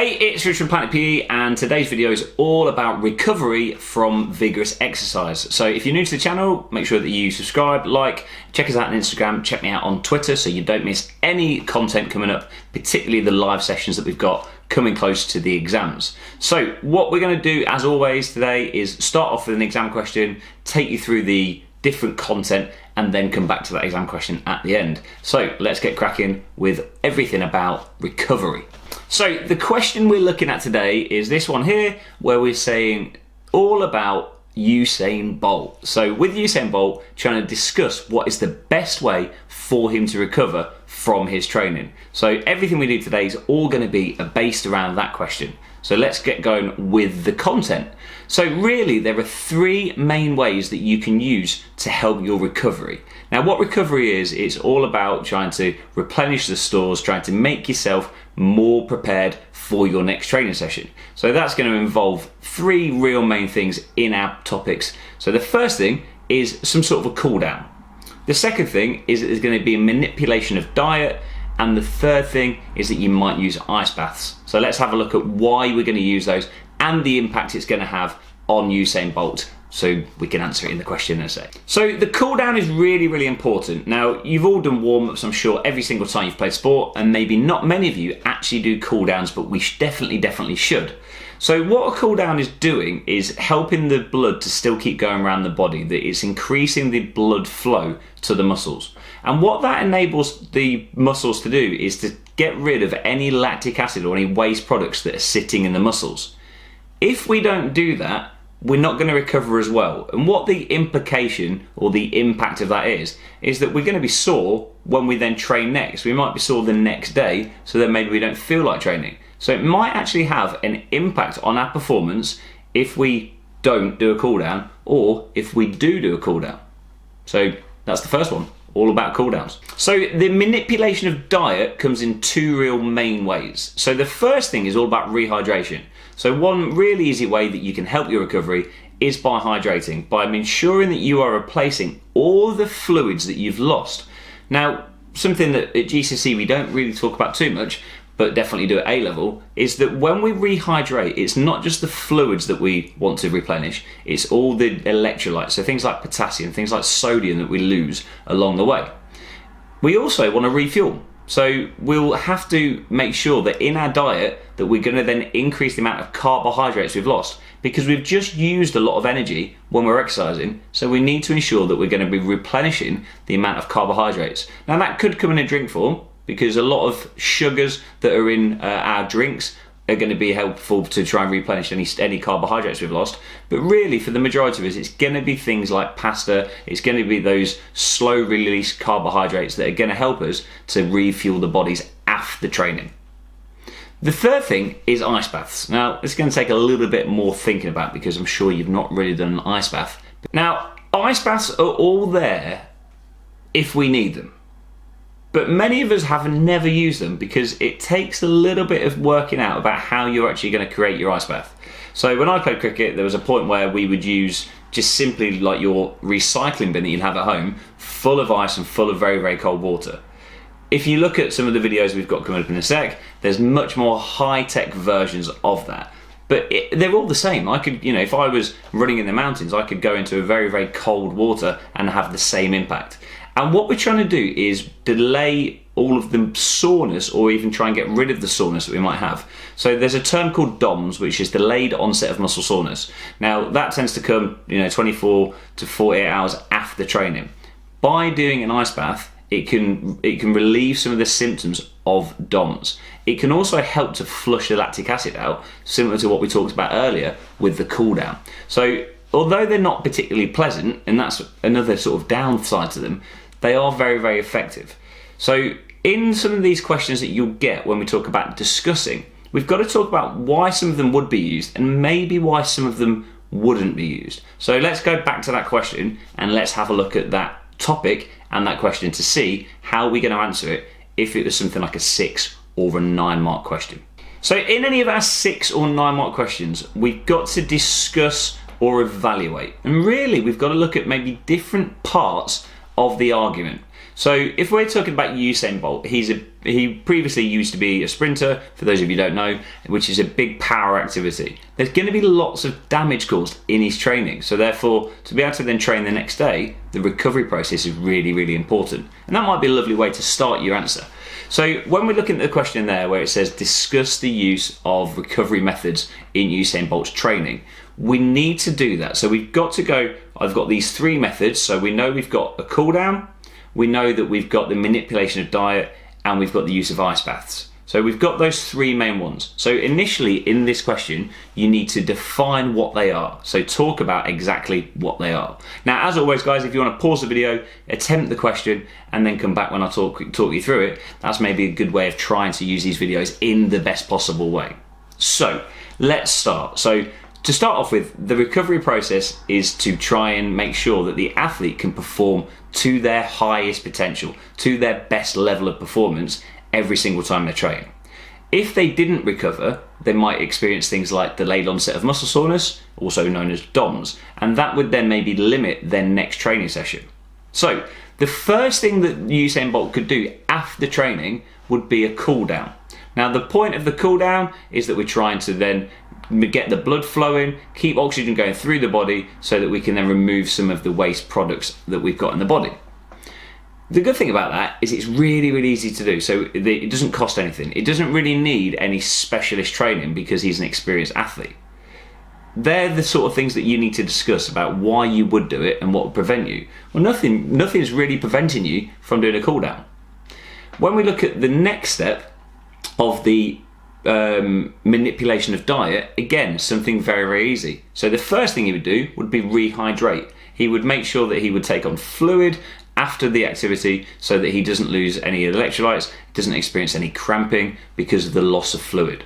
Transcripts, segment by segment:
Hey, it's Rich from Planet PE, and today's video is all about recovery from vigorous exercise. So if you're new to the channel, make sure that you subscribe, like, check us out on Instagram, check me out on Twitter so you don't miss any content coming up, particularly the live sessions that we've got coming close to the exams. So what we're going to do, as always, today is start off with an exam question, take you through the different content, and then come back to that exam question at the end. So let's get cracking with everything about recovery. So the question we're looking at today is this one here, where we're saying all about Usain Bolt. So with Usain Bolt, trying to discuss what is the best way for him to recover from his training. So everything we do today is all going to be based around that question. So let's get going with the content. So really, there are three main ways that you can use to help your recovery. Now, what recovery is, it's all about trying to replenish the stores, trying to make yourself more prepared for your next training session. So that's going to involve three real main things in our topics. So the first thing is some sort of a cool down. The second thing is that there's going to be a manipulation of diet. And the third thing is that you might use ice baths. So let's have a look at why we're going to use those and the impact it's going to have on Usain Bolt, so we can answer it in the question in a sec. So the cool down is really, really important. Now, you've all done warm-ups, I'm sure, every single time you've played sport, and maybe not many of you actually do cool downs, but we definitely should. So what a cool down is doing is helping the blood to still keep going around the body, that it's increasing the blood flow to the muscles. And what that enables the muscles to do is to get rid of any lactic acid or any waste products that are sitting in the muscles. If we don't do that, we're not going to recover as well. And what the implication or the impact of that is that we're going to be sore when we then train next. We might be sore the next day, so then maybe we don't feel like training. So it might actually have an impact on our performance if we don't do a cool down, or if we do a cool down. So that's the first one, all about cool downs. So the manipulation of diet comes in two real main ways. So the first thing is all about rehydration. So one really easy way that you can help your recovery is by hydrating, by ensuring that you are replacing all the fluids that you've lost. Now, something that at GCSE we don't really talk about too much, but definitely do at A-level, is that when we rehydrate, it's not just the fluids that we want to replenish, it's all the electrolytes, so things like potassium, things like sodium that we lose along the way. We also want to refuel. So we'll have to make sure that in our diet that we're going to then increase the amount of carbohydrates we've lost, because we've just used a lot of energy when we're exercising, so we need to ensure that we're going to be replenishing the amount of carbohydrates. Now that could come in a drink form, because a lot of sugars that are in our drinks are going to be helpful to try and replenish any carbohydrates we've lost. But really, for the majority of us, it's going to be things like pasta, it's going to be those slow release carbohydrates that are going to help us to refuel the bodies after training. The third thing is ice baths. Now, it's going to take a little bit more thinking about, because I'm sure you've not really done an ice bath. Now, ice baths are all there if we need them. But many of us have never used them because it takes a little bit of working out about how you're actually going to create your ice bath. So when I played cricket, there was a point where we would use just simply like your recycling bin that you'd have at home, full of ice and full of very, very cold water. If you look at some of the videos we've got coming up in a sec, there's much more high-tech versions of that. But they're all the same. I could, if I was running in the mountains, I could go into a very, very cold water and have the same impact. And what we're trying to do is delay all of the soreness, or even try and get rid of the soreness that we might have. So there's a term called DOMS, which is delayed onset of muscle soreness. Now that tends to come 24 to 48 hours after training. By doing an ice bath, it can relieve some of the symptoms of DOMS. It can also help to flush the lactic acid out, similar to what we talked about earlier with the cool down. So although they're not particularly pleasant, and that's another sort of downside to them, they are very, very effective. So in some of these questions that you'll get when we talk about discussing, we've got to talk about why some of them would be used and maybe why some of them wouldn't be used. So let's go back to that question and let's have a look at that topic and that question to see how we're going to answer it if it was something like a 6 or a 9 mark question. So in any of our 6 or 9 mark questions, we've got to discuss or evaluate. And really, we've got to look at maybe different parts of the argument. So if we're talking about Usain Bolt, he previously used to be a sprinter, for those of you who don't know, which is a big power activity. There's going to be lots of damage caused in his training. So therefore, to be able to then train the next day, the recovery process is really, really important. And that might be a lovely way to start your answer. So when we're looking at the question there where it says discuss the use of recovery methods in Usain Bolt's training, we need to do that. So we've got to go, I've got these 3 methods. So we know we've got a cool down, we know that we've got the manipulation of diet, and we've got the use of ice baths. So we've got those 3 main ones. So initially in this question, you need to define what they are. So talk about exactly what they are. Now, as always, guys, if you want to pause the video, attempt the question, and then come back when I talk you through it, that's maybe a good way of trying to use these videos in the best possible way. So let's start. So to start off with, the recovery process is to try and make sure that the athlete can perform to their highest potential, to their best level of performance every single time they train. If they didn't recover, they might experience things like delayed onset of muscle soreness, also known as DOMS, and that would then maybe limit their next training session. So the first thing that Usain Bolt could do after training would be a cool down. Now the point of the cool down is that we're trying to then get the blood flowing, keep oxygen going through the body so that we can then remove some of the waste products that we've got in the body. The good thing about that is it's really, really easy to do. So it doesn't cost anything. It doesn't really need any specialist training because he's an experienced athlete. They're the sort of things that you need to discuss about why you would do it and what would prevent you. Well, nothing's really preventing you from doing a cool down. When we look at the next step of the manipulation of diet, again, something very, very easy. So the first thing he would do would be rehydrate. He would make sure that he would take on fluid after the activity so that he doesn't lose any electrolytes, doesn't experience any cramping because of the loss of fluid.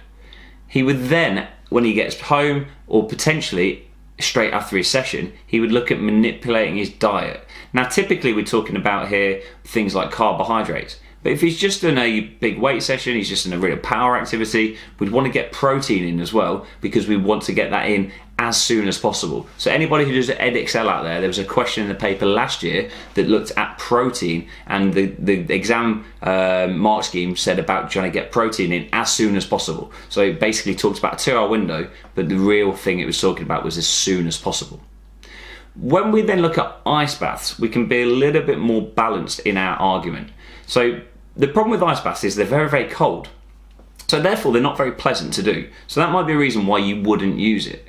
He would then, when he gets home or potentially straight after his session, he would look at manipulating his diet. Now typically we're talking about here things like carbohydrates. But if he's just in a big weight session, he's just in a real power activity, we'd want to get protein in as well because we want to get that in as soon as possible. So anybody who does EdXL out there was a question in the paper last year that looked at protein, and the exam mark scheme said about trying to get protein in as soon as possible. So it basically talks about a 2-hour window, but the real thing it was talking about was as soon as possible. When we then look at ice baths, we can be a little bit more balanced in our argument. So the problem with ice baths is they're very, very cold. So therefore they're not very pleasant to do. So that might be a reason why you wouldn't use it.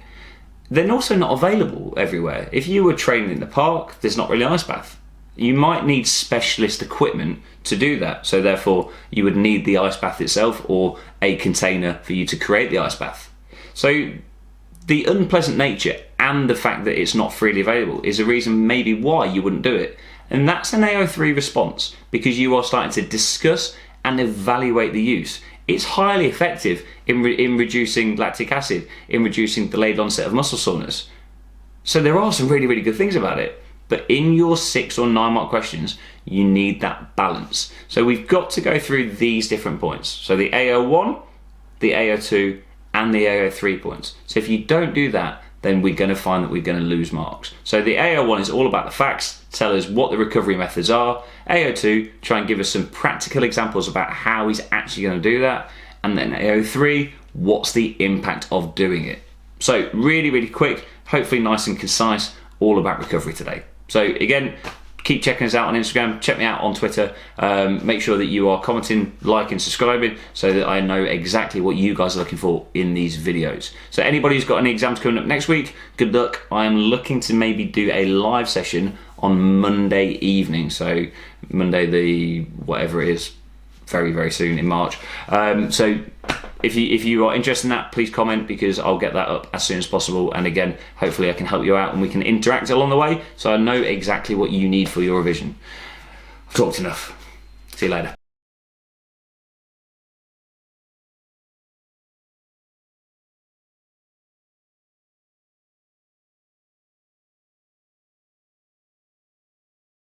They're also not available everywhere. If you were training in the park, there's not really an ice bath. You might need specialist equipment to do that. So therefore you would need the ice bath itself or a container for you to create the ice bath. So the unpleasant nature and the fact that it's not freely available is a reason maybe why you wouldn't do it. And that's an AO3 response because you are starting to discuss and evaluate the use. It's highly effective in reducing lactic acid, in reducing delayed onset of muscle soreness. So there are some really, really good things about it. But in your 6 or 9 mark questions, you need that balance. So we've got to go through these different points. So the AO1, the AO2, and the AO3 points. So if you don't do that, then we're going to find that we're going to lose marks. So the AO1 is all about the facts, tell us what the recovery methods are. AO2, try and give us some practical examples about how he's actually going to do that. And then AO3, what's the impact of doing it? So really, really quick, hopefully nice and concise, all about recovery today. So again, keep checking us out on Instagram, check me out on Twitter. Make sure that you are commenting, liking, subscribing so that I know exactly what you guys are looking for in these videos. So anybody who's got any exams coming up next week, good luck. I am looking to maybe do a live session on Monday evening. So Monday the whatever it is, very, very soon in March. So if you are interested in that, please comment because I'll get that up as soon as possible. And again, hopefully I can help you out and we can interact along the way so I know exactly what you need for your revision. I've talked enough. See you later.